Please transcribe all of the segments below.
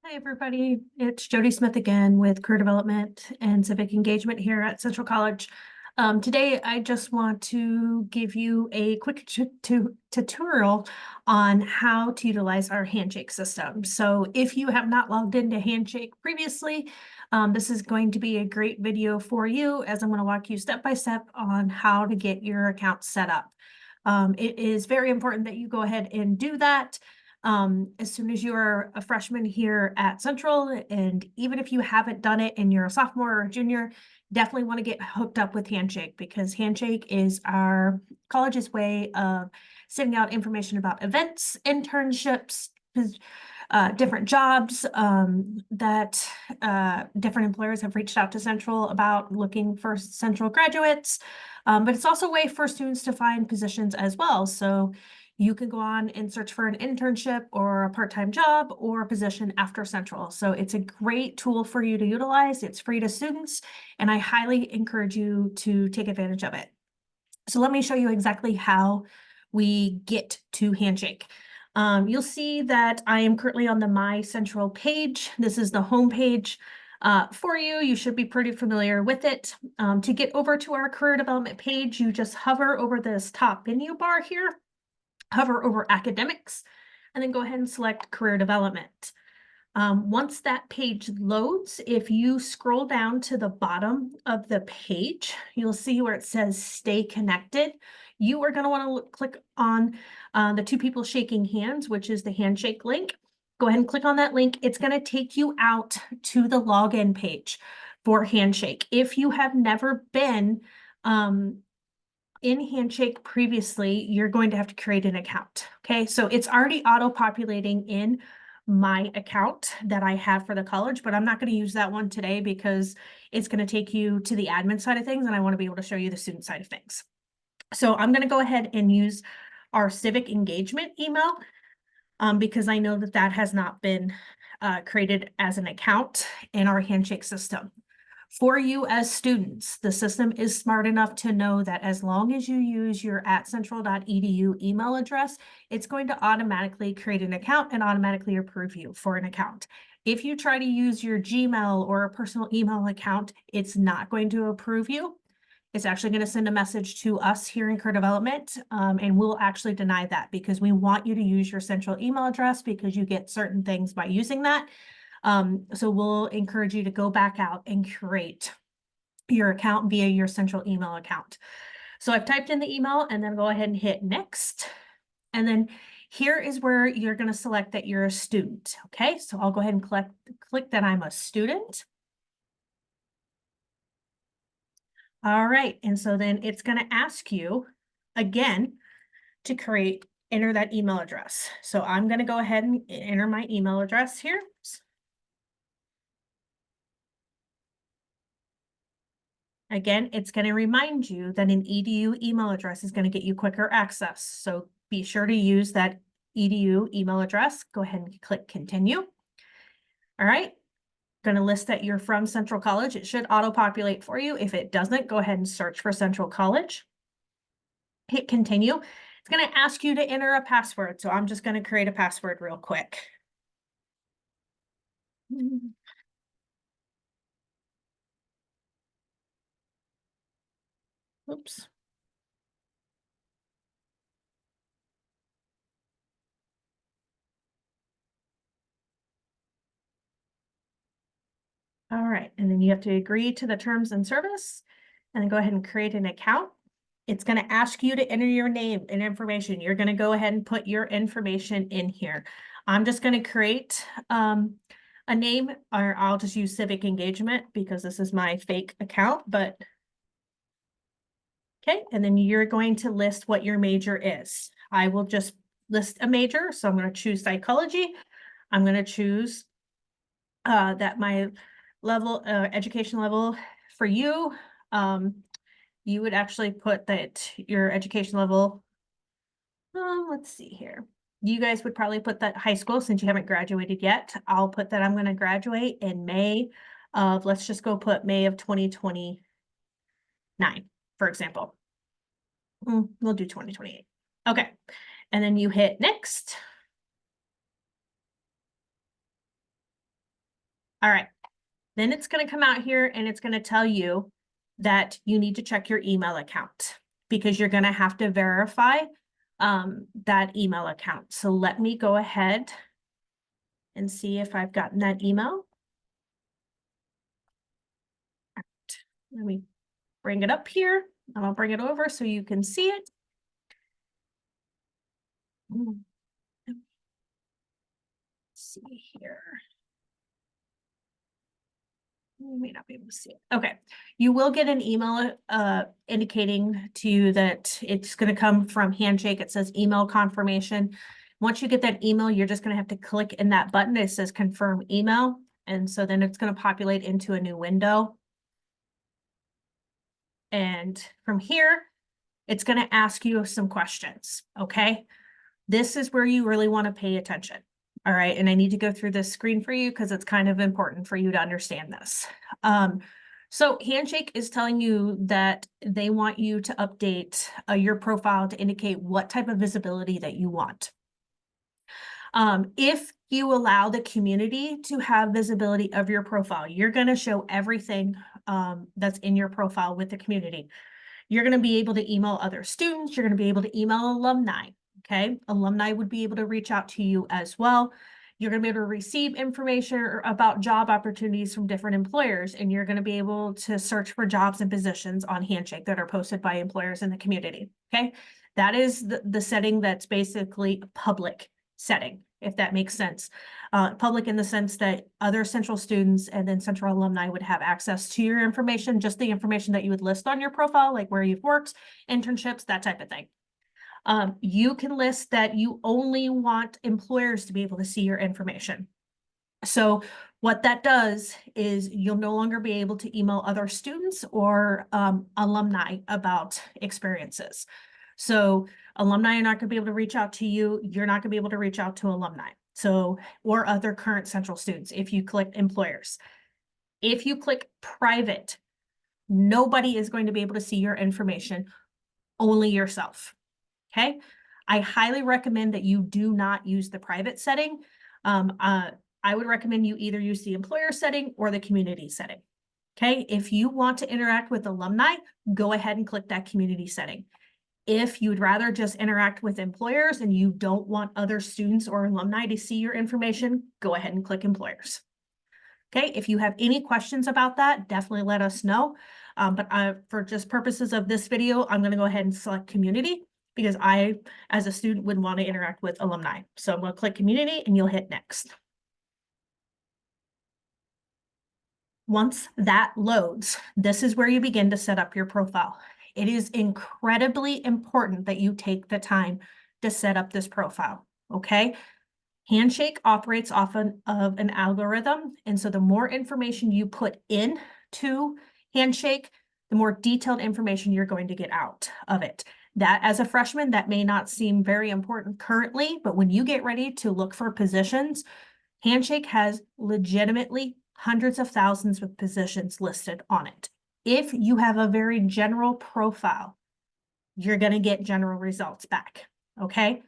Hi, everybody. It's Jody Smith again with Career Development and Civic Engagement here at Central College. Today, I just want to give you a quick tutorial on how to utilize our Handshake system. So if you have not logged into Handshake previously, this is going to be a great video for you as I'm going to walk you step by step on how to get your account set up. It is very important that you go ahead and do that. As soon as you're a freshman here at Central, and even if you haven't done it and you're a sophomore or a junior, definitely want to get hooked up with Handshake because Handshake is our college's way of sending out information about events, internships, different jobs that different employers have reached out to Central about looking for Central graduates. But it's also a way for students to find positions as well. So you can go on and search for an internship or a part-time job or a position after Central. So it's a great tool for you to utilize. It's free to students, and I highly encourage you to take advantage of it. So let me show you exactly how we get to Handshake. You'll see that I am currently on the My Central page. This is the home page for you. You should be pretty familiar with it. To get over to our career development page, you just hover over this top menu bar here. Hover over academics, and then go ahead and select career development. Once that page loads, if you scroll down to the bottom of the page, you'll see where it says stay connected. You are going to want to click on the two people shaking hands, which is the handshake link. Go ahead and click on that link. It's going to take you out to the login page for Handshake. If you have never been in Handshake previously, you're going to have to create an account. Okay, so it's already auto-populating in my account that I have for the college, but I'm not going to use that one today because it's going to take you to the admin side of things, and I want to be able to show you the student side of things. So I'm going to go ahead and use our civic engagement email because I know that that has not been created as an account in our Handshake system. For you as students, the system is smart enough to know that as long as you use your @central.edu email address, it's going to automatically create an account and automatically approve you for an account. If you try to use your Gmail or a personal email account, it's not going to approve you. It's actually going to send a message to us here in Career Development, and we'll actually deny that because we want you to use your central email address because you get certain things by using that. So we'll encourage you to go back out and create your account via your central email account. So I've typed in the email and then go ahead and hit next. And then here is where you're going to select that you're a student. Okay, so I'll go ahead and click that I'm a student. All right, and so then it's going to ask you again to enter that email address. So I'm going to go ahead and enter my email address here. Again, it's going to remind you that an EDU email address is going to get you quicker access. So be sure to use that EDU email address. Go ahead and click continue. All right. Going to list that you're from Central College. It should auto-populate for you. If it doesn't, go ahead and search for Central College. Hit continue. It's going to ask you to enter a password. So I'm just going to create a password real quick. Oops. All right, and then you have to agree to the terms and service, and then go ahead and create an account. It's going to ask you to enter your name and information. You're going to go ahead and put your information in here. I'm just going to create a name, or I'll just use Civic Engagement because this is my fake account, but okay, and then you're going to list what your major is. I will just list a major, so I'm going to choose psychology. I'm going to choose that my level, education level for you, you would actually put that your education level, let's see here. You guys would probably put that high school since you haven't graduated yet. I'll put that I'm going to graduate in May of, let's just go put May of 2029, for example. We'll do 2028. Okay. And then you hit next. All right. Then it's going to come out here and it's going to tell you that you need to check your email account because you're going to have to verify that email account. So let me go ahead and see if I've gotten that email. Let me bring it up here and I'll bring it over so you can see it. Let's see here. You may not be able to see it. Okay. You will get an email indicating to you that it's going to come from Handshake. It says email confirmation. Once you get that email, you're just going to have to click in that button. It says confirm email. And so then it's going to populate into a new window. And from here, it's going to ask you some questions. Okay. This is where you really want to pay attention. All right. And I need to go through this screen for you because it's kind of important for you to understand this. So Handshake is telling you that they want you to update your profile to indicate what type of visibility that you want. If you allow the community to have visibility of your profile, you're going to show everything that's in your profile with the community. You're going to be able to email other students. You're going to be able to email alumni. Okay. Alumni would be able to reach out to you as well. You're going to be able to receive information about job opportunities from different employers, and you're going to be able to search for jobs and positions on Handshake that are posted by employers in the community. Okay. That is the setting that's basically a public setting, if that makes sense. Public in the sense that other Central students and then Central alumni would have access to your information, just the information that you would list on your profile, like where you've worked, internships, that type of thing. You can list that you only want employers to be able to see your information. So what that does is you'll no longer be able to email other students or alumni about experiences. So alumni are not going to be able to reach out to you. You're not going to be able to reach out to alumni. So, or other current Central students if you click employers. If you click private, nobody is going to be able to see your information, only yourself. Okay. I highly recommend that you do not use the private setting. I would recommend you either use the employer setting or the community setting. Okay. If you want to interact with alumni, go ahead and click that community setting. If you'd rather just interact with employers and you don't want other students or alumni to see your information, go ahead and click employers. Okay, if you have any questions about that, definitely let us know. But for just purposes of this video, I'm going to go ahead and select community because I, as a student, would want to interact with alumni. So I'm going to click community and you'll hit next. Once that loads, this is where you begin to set up your profile. It is incredibly important that you take the time to set up this profile, okay? Handshake operates off of an algorithm, and so the more information you put in to Handshake, the more detailed information you're going to get out of it. That, as a freshman, that may not seem very important currently, but when you get ready to look for positions, Handshake has legitimately hundreds of thousands of positions listed on it. If you have a very general profile, you're going to get general results back, okay?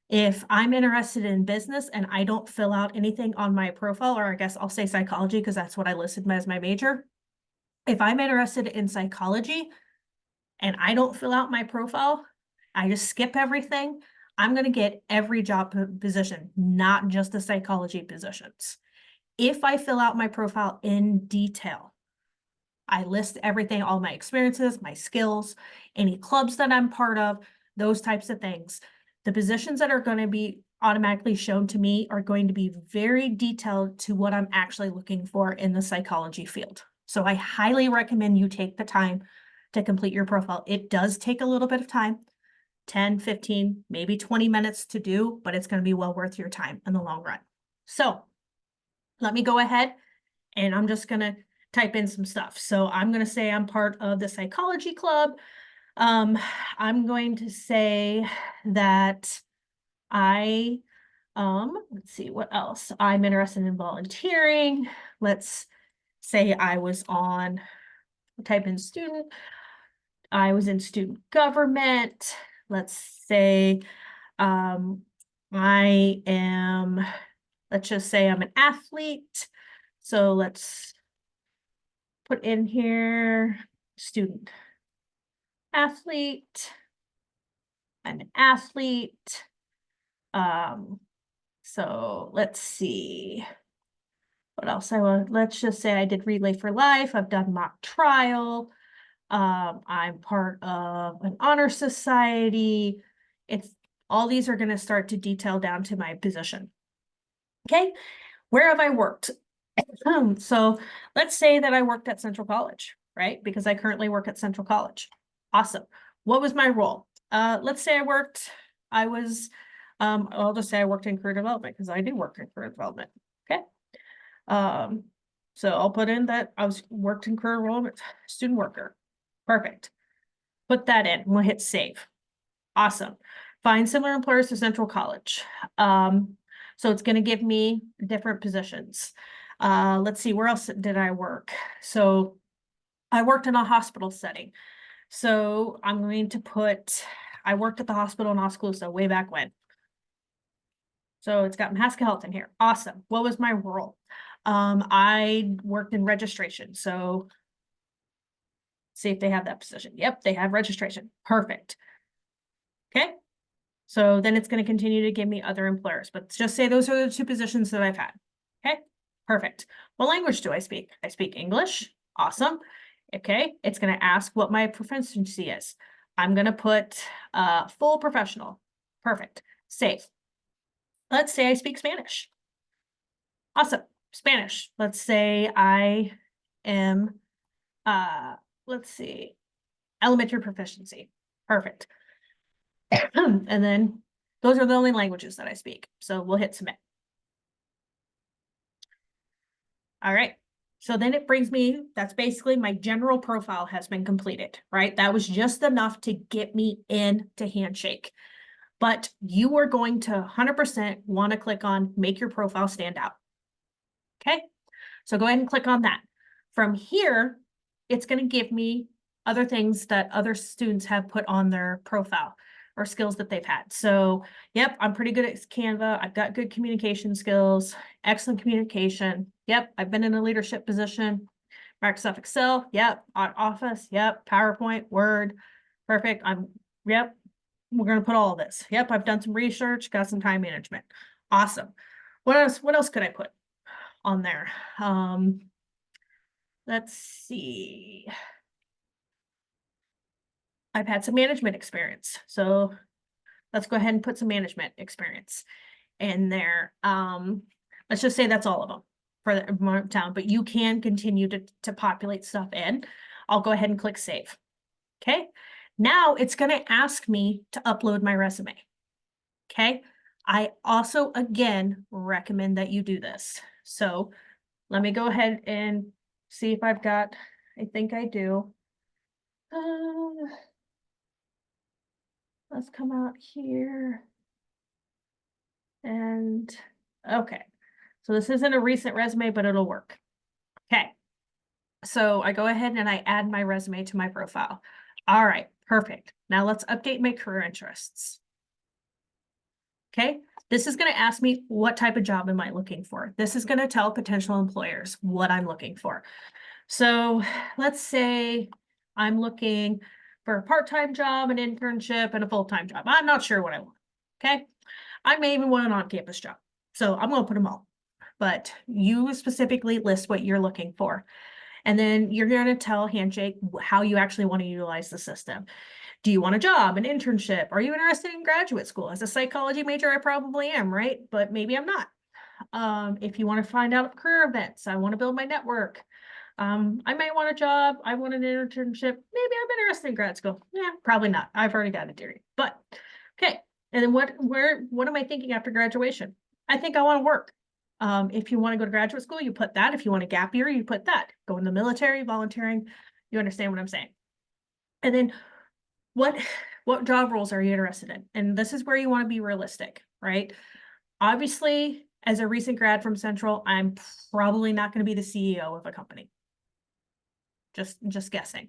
If I'm interested in business and I don't fill out anything on my profile, or I guess I'll say psychology because that's what I listed as my major. If I'm interested in psychology and I don't fill out my profile, I just skip everything, I'm going to get every job position, not just the psychology positions. If I fill out my profile in detail, I list everything, all my experiences, my skills, any clubs that I'm part of, those types of things. The positions that are going to be automatically shown to me are going to be very detailed to what I'm actually looking for in the psychology field. So I highly recommend you take the time to complete your profile. It does take a little bit of time, 10, 15, maybe 20 minutes to do, but it's going to be well worth your time in the long run. So let me go ahead and I'm just going to type in some stuff. So I'm going to say I'm part of the psychology club. I'm going to say that let's see what else. I'm interested in volunteering. Let's say I was on, type in student. I was in student government. Let's say I am, let's just say I'm an athlete. So let's put in here student, athlete, an athlete. So let's see what else I want. Let's just say I did Relay for Life. I've done mock trial. I'm part of an honor society. It's all these are going to start to detail down to my position. Okay, where have I worked? So let's say that I worked at Central College, right? Because I currently work at Central College. Awesome. What was my role? Let's say I'll just say I worked in career development because I do work in career development. Okay. So I'll put in that I worked in career development, student worker. Perfect. Put that in. We'll hit save. Awesome. Find similar employers to Central College. So it's going to give me different positions. Let's see, where else did I work? So I worked in a hospital setting. So I'm going to I worked at the hospital in Oskaloosa way back when. So it's got Mahaska Health in here. Awesome. What was my role? I worked in registration. So see if they have that position. Yep, they have registration. Perfect. Okay. So then it's going to continue to give me other employers, but just say those are the two positions that I've had. Okay, perfect. What language do I speak? I speak English. Awesome. Okay, it's going to ask what my proficiency is. I'm going to put full professional. Perfect. Save. Let's say I speak Spanish. Awesome. Spanish. Let's say I am, let's see, elementary proficiency. Perfect. And then those are the only languages that I speak. So we'll hit submit. All right. So then it brings me, that's basically my general profile has been completed, right? That was just enough to get me into Handshake. But you are going to 100% want to click on make your profile stand out. Okay. So go ahead and click on that. From here, it's going to give me other things that other students have put on their profile or skills that they've had. So, yep, I'm pretty good at Canva. I've got good communication skills, excellent communication. Yep, I've been in a leadership position. Microsoft Excel, yep, Office, yep, PowerPoint, Word, perfect. Yep, we're going to put all of this. Yep, I've done some research, got some time management. Awesome. What else could I put on there? Let's see. I've had some management experience. So let's go ahead and put some management experience in there. Let's just say that's all of them for the town, but you can continue to populate stuff in. I'll go ahead and click save. Okay. Now it's going to ask me to upload my resume. Okay. I also, again, recommend that you do this. So let me go ahead and see if I've got, I think I do. Let's come out here. And okay, so this isn't a recent resume, but it'll work. Okay, so I go ahead and I add my resume to my profile. All right, perfect. Now let's update my career interests. Okay, this is going to ask me what type of job am I looking for. This is going to tell potential employers what I'm looking for. So let's say I'm looking for a part-time job, an internship, and a full-time job. I'm not sure what I want. Okay, I may even want an on-campus job. So I'm going to put them all. But you specifically list what you're looking for. And then you're going to tell Handshake how you actually want to utilize the system. Do you want a job, an internship? Are you interested in graduate school? As a psychology major, I probably am, right? But maybe I'm not. If you want to find out career events, I want to build my network. I might want a job. I want an internship. Maybe I'm interested in grad school. Yeah, probably not. I've already got a degree, but okay. And then what am I thinking after graduation? I think I want to work. If you want to go to graduate school, you put that. If you want a gap year, you put that. Go in the military, volunteering. You understand what I'm saying? And then what job roles are you interested in? And this is where you want to be realistic, right? Obviously, as a recent grad from Central, I'm probably not going to be the CEO of a company. Just guessing.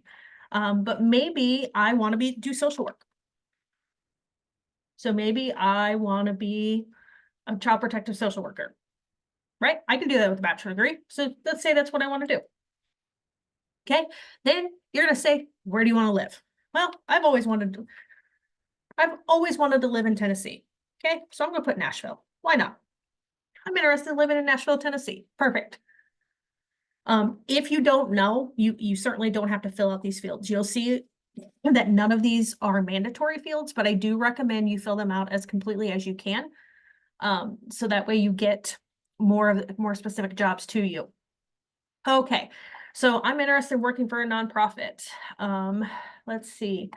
But maybe I want to do social work. So maybe I want to be a child protective social worker. right? I can do that with a bachelor's degree. So let's say that's what I want to do. Okay, then you're gonna say, where do you want to live? Well, I've always wanted to live in Tennessee. Okay, so I'm gonna put Nashville. Why not? I'm interested in living in Nashville, Tennessee. Perfect. If you don't know, you certainly don't have to fill out these fields. You'll see that none of these are mandatory fields, but I do recommend you fill them out as completely as you can. So that way you get more specific jobs to you. Okay, so I'm interested in working for a nonprofit. Let's see.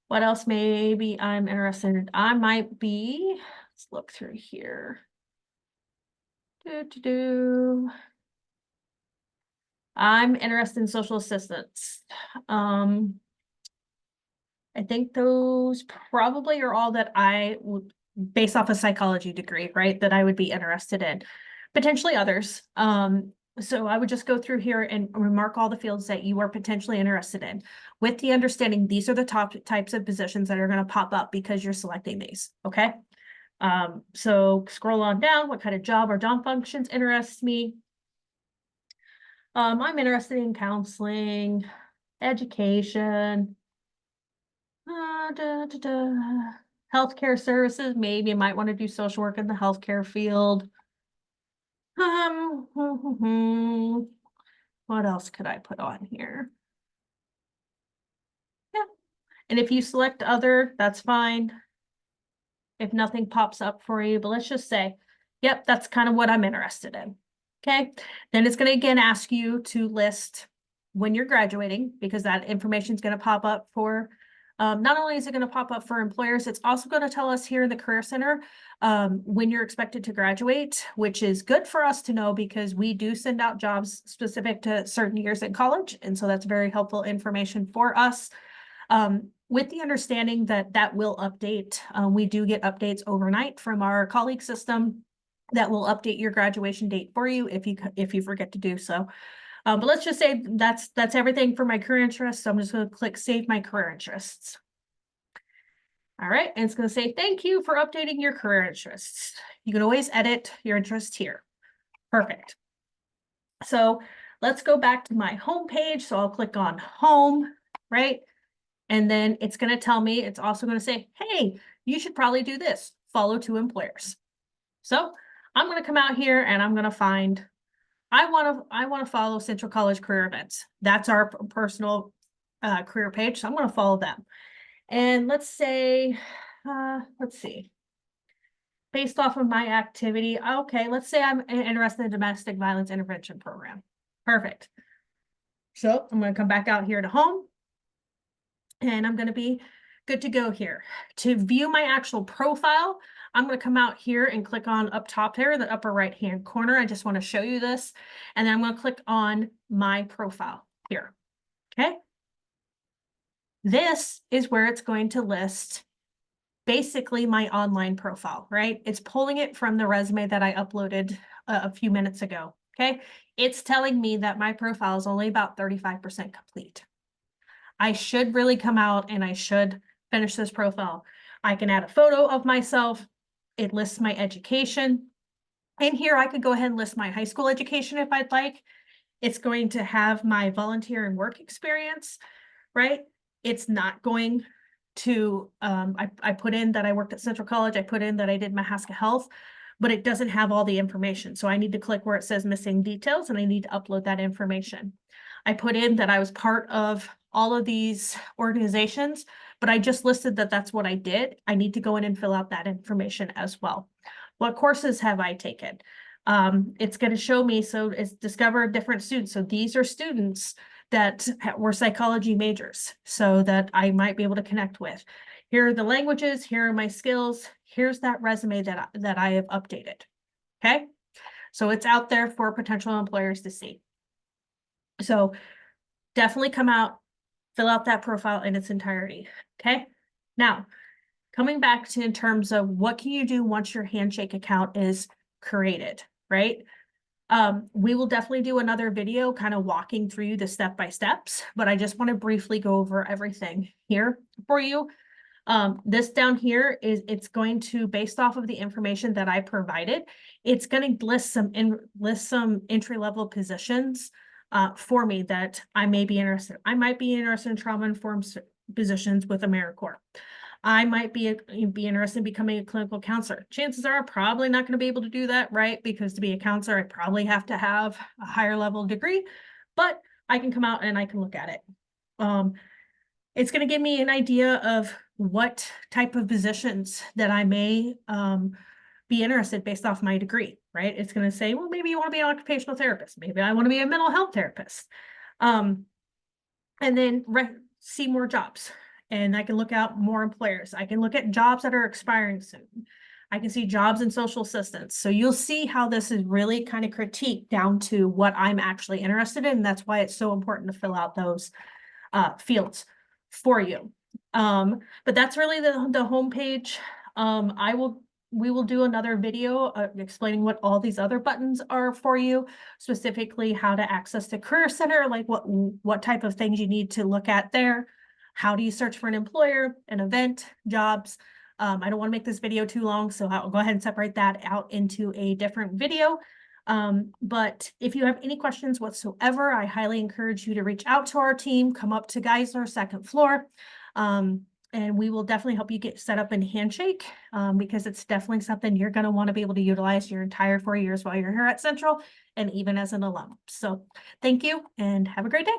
What else maybe I'm interested in? I might be, let's look through here. I'm interested in social assistance. I think those probably are all that I would, based off a psychology degree, right, that I would be interested in. Potentially others. So I would just go through here and remark all the fields that you are potentially interested in, with the understanding these are the top types of positions that are going to pop up because you're selecting these. Okay. So scroll on down. What kind of job or job functions interest me? I'm interested in counseling, education, healthcare services. Maybe I might want to do social work in the healthcare field. What else could I put on here? Yeah. And if you select other, that's fine. If nothing pops up for you, but let's just say, yep, that's kind of what I'm interested in. Okay. Then it's going to again ask you to list when you're graduating, because that information is going to pop up for, not only is it going to pop up for employers, it's also going to tell us here in the Career Center when you're expected to graduate, which is good for us to know because we do send out jobs specific to certain years in college. And so that's very helpful information for us. With the understanding that that will update. We do get updates overnight from our colleague system that will update your graduation date for you if you forget to do so. But let's just say that's everything for my career interests. So I'm just going to click Save My Career Interests. All right, and it's going to say thank you for updating your career interests. You can always edit your interests here. Perfect. So let's go back to my home page. So I'll click on Home, right? And then it's going to tell me, it's also going to say, hey, you should probably do this, follow 2 employers. So I'm going to come out here and I'm going to find, I want to follow Central College Career Events. That's our personal career page. So I'm going to follow them. And let's say, let's see, based off of my activity. Okay, let's say I'm interested in the Domestic Violence Intervention Program. Perfect. So I'm going to come back out here to home. And I'm going to be good to go here. To view my actual profile, I'm going to come out here and click on up top there in the upper right hand corner. I just want to show you this. And then I'm going to click on my profile here. Okay. This is where it's going to list basically my online profile, right? It's pulling it from the resume that I uploaded a few minutes ago. Okay. It's telling me that my profile is only about 35% complete. I should really come out and I should finish this profile. I can add a photo of myself. It lists my education. And here I could go ahead and list my high school education if I'd like. It's going to have my volunteer and work experience, right? It's not going to, I put in that I worked at Central College. I put in that I did Mahaska Health, but it doesn't have all the information. So I need to click where it says missing details and I need to upload that information. I put in that I was part of all of these organizations, but I just listed that that's what I did. I need to go in and fill out that information as well. What courses have I taken? It's going to show me, so it's discover different students. So these are students that were psychology majors, so that I might be able to connect with. Here are the languages, here are my skills, here's that resume that I have updated. Okay, so it's out there for potential employers to see. So definitely come out, fill out that profile in its entirety. Okay. Now, coming back to in terms of what can you do once your Handshake account is created, right? We will definitely do another video kind of walking through the step-by-steps, but I just want to briefly go over everything here for you. This down here it's going to, based off of the information that I provided, it's going to list some entry-level positions for me that I may be interested. I might be interested in trauma-informed positions with AmeriCorps. I might be interested in becoming a clinical counselor. Chances are I'm probably not going to be able to do that, right? Because to be a counselor, I probably have to have a higher level degree, but I can come out and I can look at it. It's going to give me an idea of what type of positions that I may be interested based off my degree, right? It's going to say, well, maybe you want to be an occupational therapist. Maybe I want to be a mental health therapist. And then see more jobs. And I can look out more employers. I can look at jobs that are expiring soon. I can see jobs in social assistance. So you'll see how this is really kind of critiqued down to what I'm actually interested in. That's why it's so important to fill out those fields for you. But that's really the homepage. We will do another video explaining what all these other buttons are for you, specifically how to access the Career Center, like what type of things you need to look at there. How do you search for an employer, an event, jobs? I don't want to make this video too long, so I'll go ahead and separate that out into a different video. But if you have any questions whatsoever, I highly encourage you to reach out to our team, come up to Geisler, second floor. And we will definitely help you get set up in Handshake because it's definitely something you're going to want to be able to utilize your entire 4 years while you're here at Central and even as an alum. So thank you and have a great day.